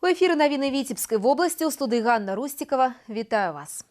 У эфіры навіны Віцебскай вобласці, у студыі Ганна Рустікава. Вітаю вас.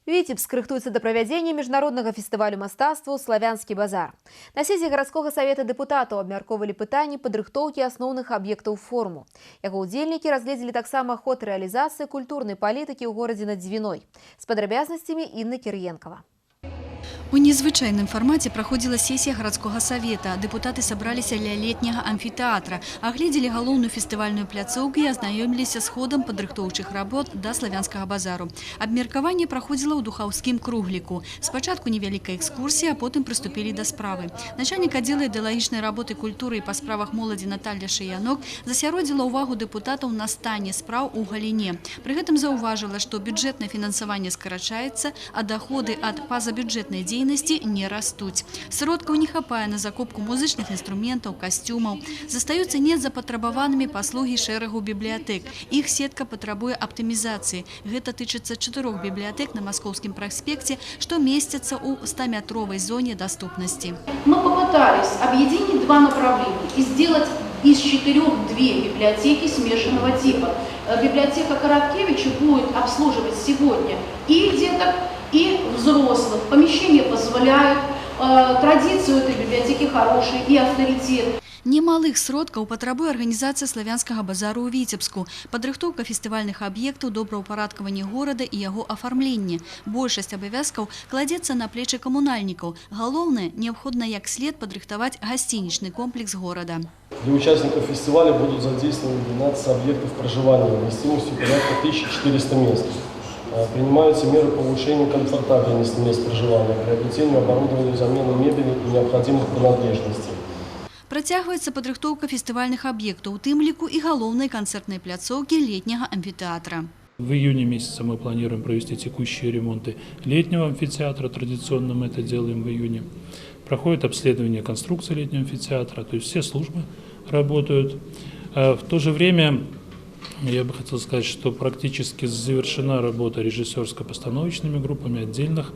Віцебск рыхтуецца да правядзення міжнароднага фестывалю мастацтваў «Славянскі базар». На сесіі гарадскога савета дэпутатаў абмяркоўвалі пытанні падрыхтоўкі асноўных аб'ектаў форуму. Яго ўдзельнікі разгледзелі таксама ход рэалізацыі культурнай палітыкі ў горадзе над Двіной. З падрабязнасцямі Інна Кір'енкава. У незвычайным фармаце праходзіла сесія гарадскога савета. Дэпутаты сабраліся ля летняга амфітэатра, агледзелі галоўную фестывальную пляцоўку і азнаёміліся з ходам падрыхтоўчых работ да славянскага базару. Абмеркаванне праходзіла ў духаўскім кругліку. Спачатку невялікая экскурсія, а потым прыступілі да справы. Начальнік аддзела ідэалагічнай работы культуры і па справах моладзі Наталья Шаянок засяродзіла ўвагу дэпутатаў на стане спраў у галіне. Пры гэтым заўважыла, што бюджэтнае фінансаванне скарачаецца, а даходы ад пазабюджэтнай дзейнасці не растуць. Сродкаў не хапае на закупку музычных інструментаў, касцюмаў. Застаюцца незапатрабаванымі паслугі шэрагу бібліятэк. Іх сетка патрабуе аптымізацыі. Гэта тычыцца 4 бібліятэк на Маскоўскім праспекце, што месцяцца ў 100-метровай зоне доступности. Мы попытались объединить два направления и сделать из 4 две библиотеки смешанного типа. Библиотека Короткевича будет обслуживать сегодня и деток, и взрослых. Помещения позволяют, традиции у этой библиотеки хорошие и авторитет. Немалых сродкаў патрабуе арганізацыя славянскага базару ў Віцебску, падрыхтоўка фестывальных аб'ектаў, добраўпарадкаванне горада і яго афармленне. Большасць абавязкаў кладзецца на плечы камунальнікаў. Галоўнае, неабходна як след падрыхтаваць гасцінічны комплекс горада. Для участников фестиваля будут задействованы 12 объектов проживания вместимостью порядка 1400 мест. Принимаются меры по улучшению комфортабельности мест проживания, приобретению оборудования, замены мебели и необходимых принадлежностей. Працягваецца падрыхтоўка фестывальных аб'ектаў, у тым ліку і галоўнай канцэртнай пляцоўкі летняга амфітэатра. В июне месяце мы планируем провести текущие ремонты летнего амфитеатра. Традиционно мы это делаем в июне. Проходит обследование конструкции летнего амфитеатра, то есть все службы работают. В то же время я бы хотел сказать, что практически завершена работа режиссерско-постановочными группами отдельных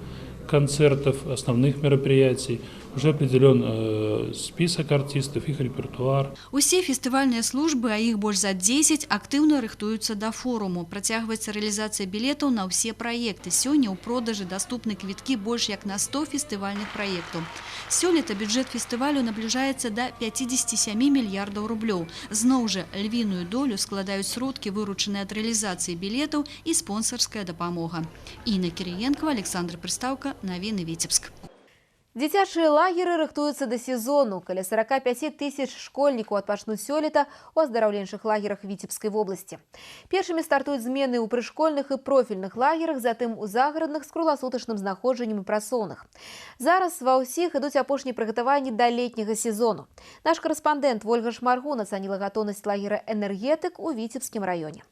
концертов, основных мероприятий. Уже определен список артистов, их репертуар. Усе фестывальныя службы, а іх больш за 10, актыўна рыхтуюцца да форуму. Працягваецца рэалізацыя білетаў на ўсе праекты. Сёння ў продажы даступны квіткі больш як на 100 фестывальных праектаў. Сёлета бюджэт фестывалю набліжаецца да 57 мільярдаў рублёў. Зноў жа, львіную долю складаюць сродкі, выручаныя ад рэалізацыі білетаў і спонсарская дапамога. Інна Кір'енкава, Александр Прыстаўка, навіны Віцебск. Дзіцячыя лагеры рыхтуюцца да сезону. Каля 45 тысяч школьнікаў адпачнуць сёлета ў аздараўленчых лагерах Віцебскай вобласці. Першымі стартуюць змены ў прышкольных і профільных лагерах, затым у загарадных з кругласутачным знаходжаннем і працоўных. Зараз ва ўсіх ідуць апошнія прыгатаванні да летняга сезону. Наш карэспандэнт Вольга Шмаргун ацаніла гатоўнасць лагера «Энергетык» у Віцебскім раёне.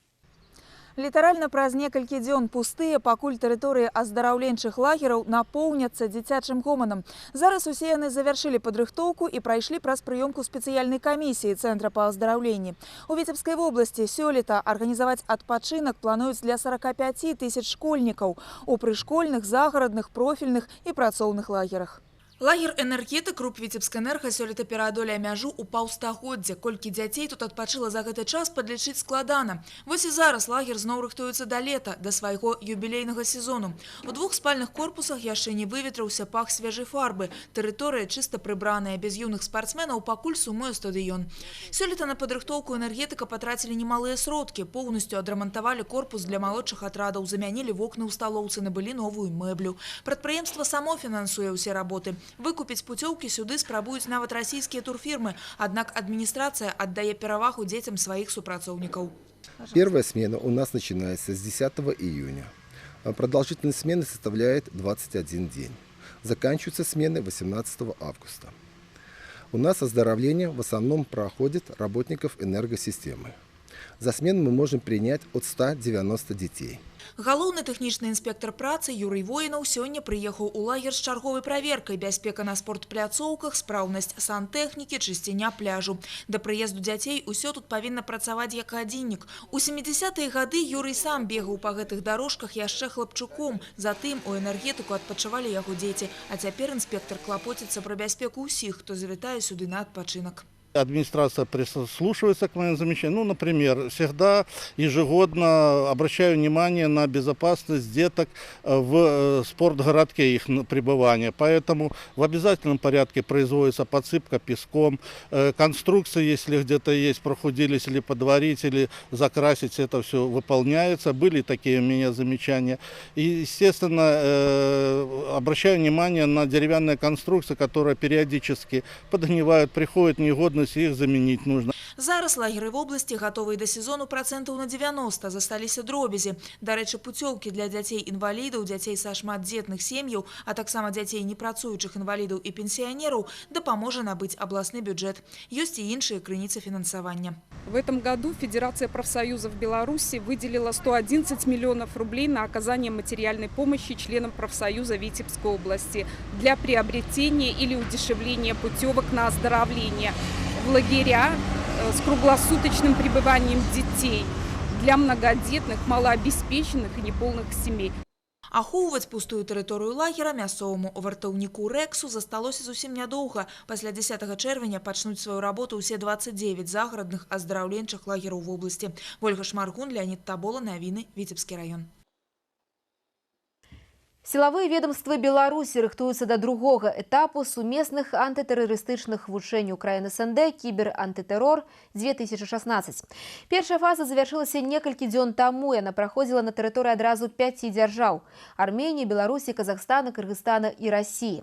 Літаральна праз некалькі дзён пустыя, пакуль тэрыторыі аздараўленчых лагераў напоўняцца дзіцячым гоманам. Зараз усе яны завяршылі падрыхтоўку і прайшлі праз прыёмку спецыяльнай камісіі Цэнтра па аздараўленні. У Віцебскай вобласці сёлета арганізаваць адпачынак плануюць для 45 тысяч школьнікаў у прышкольных, загарадных, профільных і працоўных лагерах. Лагер «Энергетык» груп Віцебскэнерга сёлета пераадоляе мяжу ў паўстагоддзя. Колькі дзяцей тут адпачыла за гэты час, падлічыць складана. Вось і зараз лагер зноў рыхтуецца да лета, да свайго юбілейнага сезону. У 2 спальных корпусах яшчэ не выветрыўся пах свежай фарбы. Тэрыторыя чыста прыбраная, без юных спартсменаў пакуль сумуе стадыён. Сёлета на падрыхтоўку «Энергетыка» патрацілі немалыя сродкі. Поўнасцю адрамантавалі корпус для малодшых атрадаў, замянілі вокны ў сталоўцы, набылі новую мэблю. Прадпрыемства само фінансуе ўсе работы. Выкупіць пуцёўкі сюды спрабуюць нават расійскія турфірмы, аднак адміністрацыя аддае перавагу дзецям сваіх супрацоўнікаў. Первая смена у нас начинается с 10 июня. Продолжительность смены составляет 21 день. Заканчиваются смены 18 августа. У нас оздоровление в основном проходит работников энергосистемы. За смену мы можем принять от 190 детей. Галоўны тэхнічны інспектор працы Юрый Воінаў сёння прыехаў у лагер з чарговай праверкай, бяспека на спортпляцоўках, спраўнасць сантэхнікі, чысціня пляжу. Да прыезду дзяцей усё тут павінна працаваць як гадзіннік. У 70-е гады Юрый сам бегаў па гэтых дарожках яшчэ хлапчуком. Затым у «Энергетыку» адпачывалі яго дзеці, а цяпер інспектор клапоціцца пра бяспеку ўсіх, хто завітае сюды на адпачынак. Администрация прислушивается к моим замечаниям. Ну, например, всегда ежегодно обращаю внимание на безопасность деток в спортгородке их пребывания. Поэтому в обязательном порядке производится подсыпка песком. Конструкции, если где-то есть, прохудились или подварить, или закрасить, это все выполняется. Были такие у меня замечания. И, естественно, обращаю внимание на деревянные конструкции, которые периодически подгнивают, приходят негодность, их заменить нужно. Зараз лагеры в области готовые до сезону процентов на 90, засталіся дробязі. Дарэчы, путёўкі для дзяцей-інвалідаў, дзяцей са шматдзетных сем'яў, а таксама дзяцей непрацуючых інвалідаў і пенсіянераў дапаможа набыць абласны бюджет. Ёсць і іншыя крыніцы фінансавання. В этом году Федерация профсоюзов Беларуси выделила 111 миллионов рублей на оказание материальной помощи членам профсоюза Витебской области для приобретения или удешевления путевок на оздоровление в лагеря с круглосуточным пребыванием детей для многодетных, малообеспеченных и неполных семей. Ахоўваць пустую тэрыторыю лагера мясцоваму вартаўніку Рэксу засталося зусім нядоўга. Пасля 10 чэрвеня пачнуць сваю работу ўсе 29 загарадных аздараўленчых лагераў в области. Ольга Шмаргун, Леонид Табола, навіны, Витебский район. Силовые ведомства Беларуси рыхтуются до другого этапу сумесных антитэрарыстычных вучэнняў краін СНД «Кібер-антытэрор 2016». Первая фаза завершилася некалькі дзён таму. Яна праходзіла на тэрыторыі адразу 5 дзяржаў – Армении, Беларуси, Казахстана, Кыргызстана и России.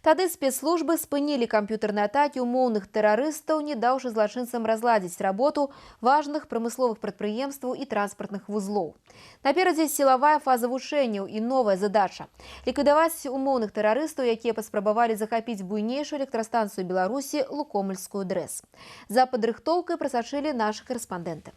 Тады спецслужбы спынілі камп'ютэрныя атакі умоўных тэрарыстаў, не даўшы злачынцам разладзіць работу важных прамысловых прадпрыемстваў и транспартных вузлоў. Наперадзе силовая фаза вучэнняў и новая задача – ліквідаваць умоўных тэрарыстаў, якія паспрабавалі захапіць буйнейшую электрастанцыю Беларусі Лукомельскую ДРЭС. За падрыхтоўкай прасачылі нашы корэспандэнты.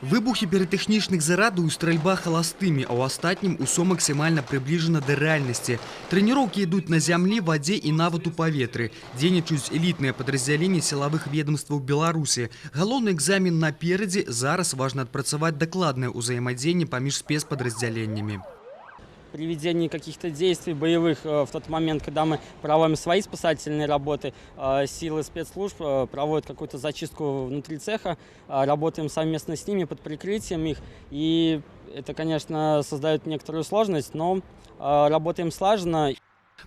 Выбухи піратэхнічных зарадаў і стральба холостымі, а ў астатнім усё максімальна прыбліжана да рэальнасці. Трэніроўкі ідуць на зямлі, вадзе і нават у паветры. Дзейнічаюць элітныя падраздзяленні сілавых ведомстваў Беларусі. Галоўны экзамен наперадзе, зараз важна адпрацаваць дакладнае ўзаемадзеянне паміж спецпадраздзяленнямі. При ведении каких-то действий боевых в тот момент, когда мы проводим свои спасательные работы, силы спецслужб проводят какую-то зачистку внутри цеха, работаем совместно с ними под прикрытием их. И это, конечно, создает некоторую сложность, но работаем слаженно.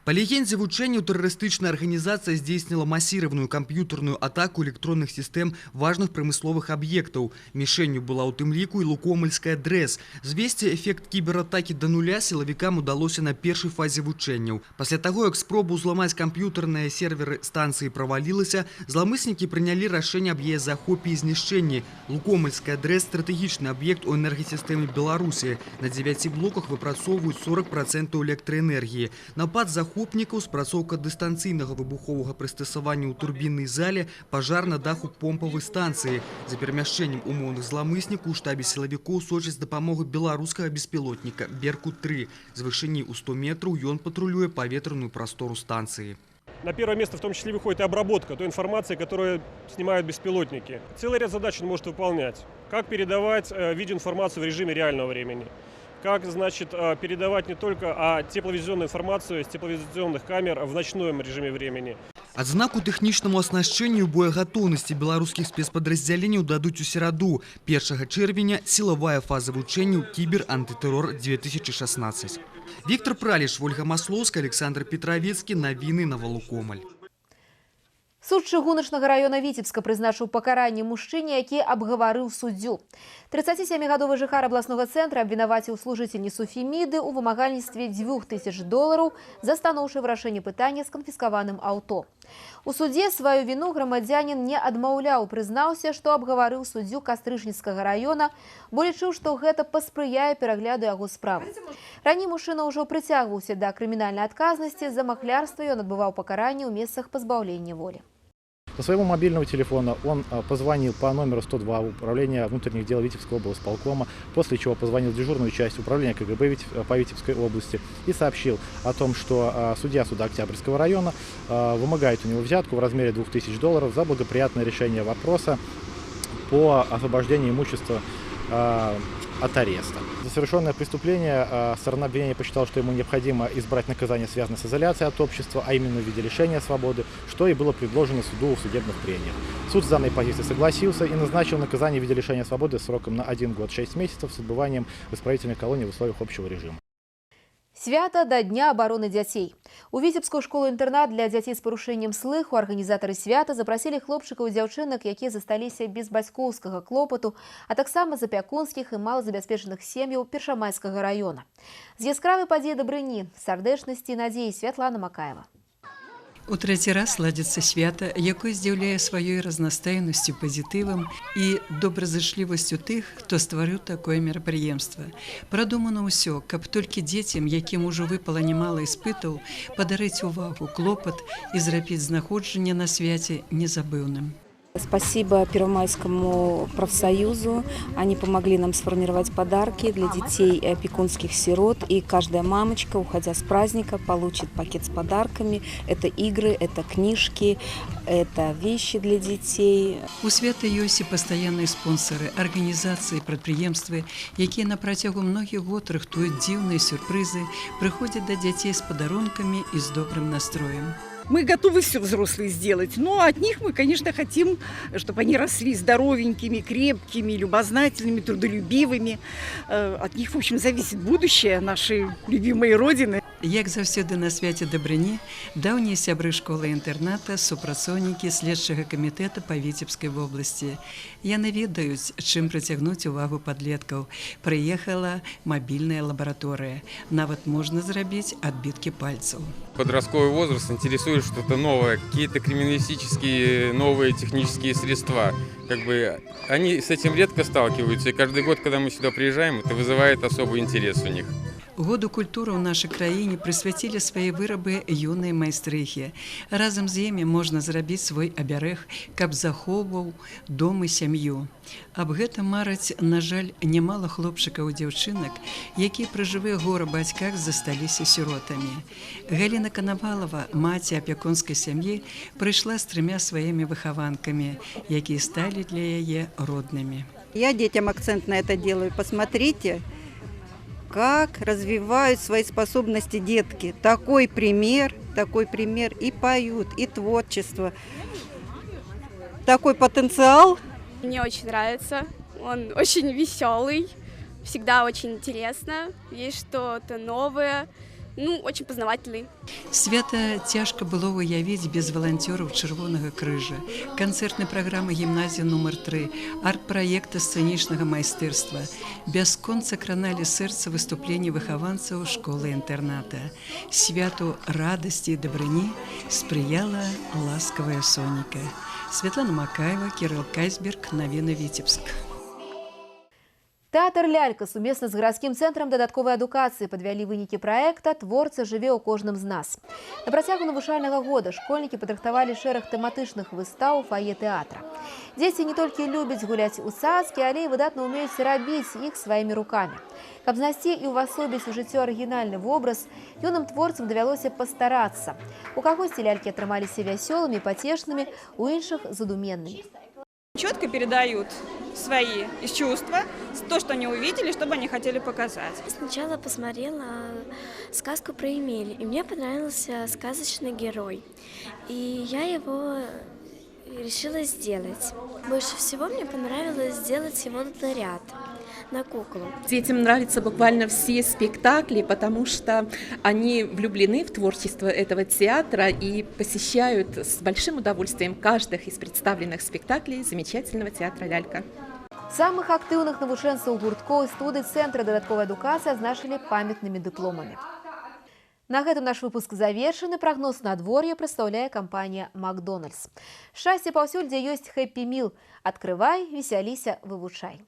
По легенде вучэнняў тэрарыстычная арганізацыя здзейсніла масіраваную камп'ютарную атаку электронных сістэм важных прамысловых аб'ектаў. Мішэнню была ў тым ліку і Лукомельская ДРЭС. Звесці эфект кібератакі да нуля сілавікам удалося на першай фазе вучэнняў. Пасля таго, як спробу ўзламаць камп'ютарныя серверы станцыі правалілася, зламыснікі прынялі рашэнне аб яе захопе і знішчэнні. Лукомельская ДРЭС – стратэгічны аб'ект у энергасістэме Беларусі. На 9 блоках выпрацоўваюць 40% электраэнергіі. Напад захопнікаў, спрацоўка дыстанцыйнага выбуховага прыстасавання ў турбіннай зале, пажар на даху помпавай станцыі. За перамяшчэннем умоўных зламыснікаў у штабе сілавікоў сочыць дапамогу беларускага беспілотніка «Беркут-3». З вышыні ў 100 метраў ён патрулюе паветраную прастору станцыі. На первое место в том числе выходит и обработка той информации, которую снимают беспилотники. Целый ряд задач он может выполнять. Как передавать видеоинформацию в режиме реального времени. Как, значит, передавать не только тепловизионную информацию с тепловизионных камер в ночном режиме времени. Адзнаку тэхнічнаму аснашчэнню боегатоўнасці беларускіх спецпадраздзяленняў дадуць у сераду. 1 чэрвеня сілавая фаза вучэнняў «Кібер-антытэрор 2016». Віктор Праліш, Ольга Маслоўская, Александр Петровецкі, навіны Новолукомель. Суд чыгуначнага района Витебска прызначыў пакаранне мужчыне, які абгаварыў суддзю. 37-гадовы жыхар абласнога цэнтра абвінаваціў служыцельніцу Феміды ў вымагальніцтве $2000 за станоўчае вырашэнне пытання з канфіскаваным аўто. У судзе сваю віну грамадзянін не адмаўляў, прызнаўся, што абгаварыў суддзю Кастрычніцкага района, бо лічыў, што гэта паспрыяе перагляду яго справы. Раней мужчына ўжо прыцягваўся да крымінальнай адказнасці, за махлярства ён адбываў пакаранне ў месцах пазбаўлення волі. Со своего мобильного телефона он позвонил по номеру 102 управления внутренних дел Витебского облсполкома, после чего позвонил в дежурную часть управления КГБ по Витебской области и сообщил о том, что судья суда Октябрьского района вымогает у него взятку в размере $2000 за благоприятное решение вопроса по освобождению имущества от ареста. За совершенное преступление сторона обвинения посчитала, что ему необходимо избрать наказание, связанное с изоляцией от общества, а именно в виде лишения свободы, что и было предложено суду в судебных прениях. Суд с данной позицией согласился и назначил наказание в виде лишения свободы сроком на 1 год 6 месяцев с отбыванием в исправительной колонии в условиях общего режима. Свята да Дня обороны дзяцей. У Віцебскую школу-інтэрнат для дзяцей з парушэннем слыху арганізатары свята запрасілі хлопчыкаў і дзяўчынак, якія засталіся без бацькоўскага клопату, а таксама з апякунскіх і малазабяспечаных сем'яў Першамайскага района. З яскравай падзеі дабрыні, сардэчнасці і надзеі Святлана Макаева. У трэці раз ладзіцца свята, якое здзіўляе сваёй разнастайнасцю, пазітывам і добразычлівасцю тых, хто стварыў такое мерапрыемства. Прадумана ўсё, каб толькі дзецям, якім ужо выпала немала іспытаў, падарыць увагу, клопат і зрабіць знаходжанне на свяце незабыўным. Спасибо Первомайскому профсоюзу. Они помогли нам сформировать подарки для детей и опекунских сирот. И каждая мамочка, уходя с праздника, получит пакет с подарками. Это игры, это книжки, это вещи для детей. У свята ёсць і пастаянныя спонсары, арганізацыі, прадпрыемствы, якія на працягу многіх год рыхтуюць дзіўныя сюрпрызы, прыходзяць да дзяцей з падарункамі і з добрым настроем. Мы готовы все взрослые сделать, но от них мы, конечно, хотим, чтобы они росли здоровенькими, крепкими, любознательными, трудолюбивыми. От них, в общем, зависит будущее нашей любимой Родины. Як заўсёды на свяце дабрыні, даўнія сябры школы-інтэрната, супрацоўнікі следчага камітэта па Віцебскай вобласці. Яны ведаюць, чым прыцягнуць увагу падлеткаў. Прыехала мабільная лабаратория. Нават можно зрабіць адбіткі пальцаў. Подростковый возраст интересует что-то новое, какие-то криминалистические новые технические средства. Они с этим редко сталкиваются, и каждый год, когда мы сюда приезжаем, это вызывает особый интерес у них. Году культуры ў нашай краіне прысвяцілі свае вырабы юныя майстрыхі. Разам з імі можна зрабіць свой абярэг, каб захоўваў дом і сям'ю. Аб гэтым мараць, на жаль, нямала хлопчыкаў і дзяўчынак, якія пры жывых гора-бацьках засталіся сіротамі. Галіна Канавалова, маці апякунскай сям'і, прыйшла з 3 сваімі выхаванкамі, якія сталі для яе роднымі. Я детям акцент на это делаю. Посмотрите, как развивают свои способности детки. Такой пример, и поют, и творчество. Такой потенциал. Мне очень нравится, он очень веселый, всегда очень интересно, есть что-то новое. Очень познавательный. Свята цяжка было уявіць без валанцёраў Чырвонага крыжа, канцэртнай праграмы гімназіі нумар 3, арт-праекта сцэнічнага майстэрства. Бясконца краналі сэрца выступленні выхаванцаў школы-інтэрната. Святу радасці і дабрыні спрыяла ласкавая сонейка. Святлана Макаева, Кирилл Кайсберг, навіны Віцебск. Тэатр «Лялька» сумесна з гарадскім цэнтрам дадатковай адукацыі падвялі вынікі праекта «Творца жыве ў кожным з нас». На працягу навучальнага года школьнікі падрыхтавалі шэраг тэматычных выстаў у фае тэатра. Дзеці не толькі любяць гуляць у цацкі, але і выдатна ўмеюць рабіць іх сваімі рукамі. Каб знайсці і ўвасобіць у жыццё арыгінальны вобраз, юным творцам давялося пастарацца. У кагосьці лялькі атрымаліся вясёлымі, пацешнымі, у іншых задуменнымі. Четко передают свои чувства, то, что они увидели, что бы они хотели показать. Сначала посмотрела сказку про Эмиль, и мне понравился сказочный герой. И я его решила сделать. Больше всего мне понравилось сделать его наряд на куклу. Детям нравятся буквально все спектакли, потому что они влюблены в творчество этого театра и посещают с большим удовольствием каждых из представленных спектаклей замечательного театра «Лялька». Самых актыўных навучэнцаў гурткоў і студый Цэнтра дадатковай адукацыі азначылі памятнымі дыпломамі. На гэтым наш выпуск завершаны. Прагноз надвор'я прадстаўляе кампанія «Макдональдс». Шчасце паўсюль, дзе ёсць хэппі міл. Адкрывай, весяліся, вывучай.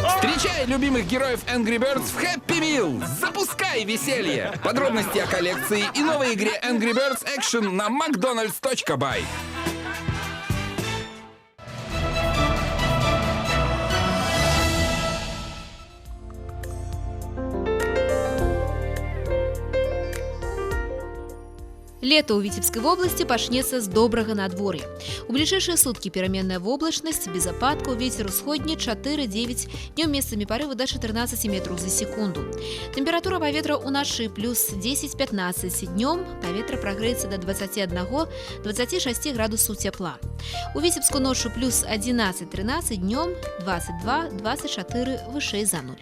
Встречай любимых героев Angry Birds в Happy Meal! Запускай веселье! Подробности о коллекции и новой игре Angry Birds Action на mcdonalds.by. Лето у Витебской области пачнется с доброго надворья. У ближайшие сутки переменная облачность, без опадков, ветер усходний 4-9, днем местами порывы до 14 метров за секунду. Температура поветра у ночи плюс 10-15, днем поветра прогреется до 21-26 градусов тепла. У Витебску ночью плюс 11-13, днем 22-24 выше за 0.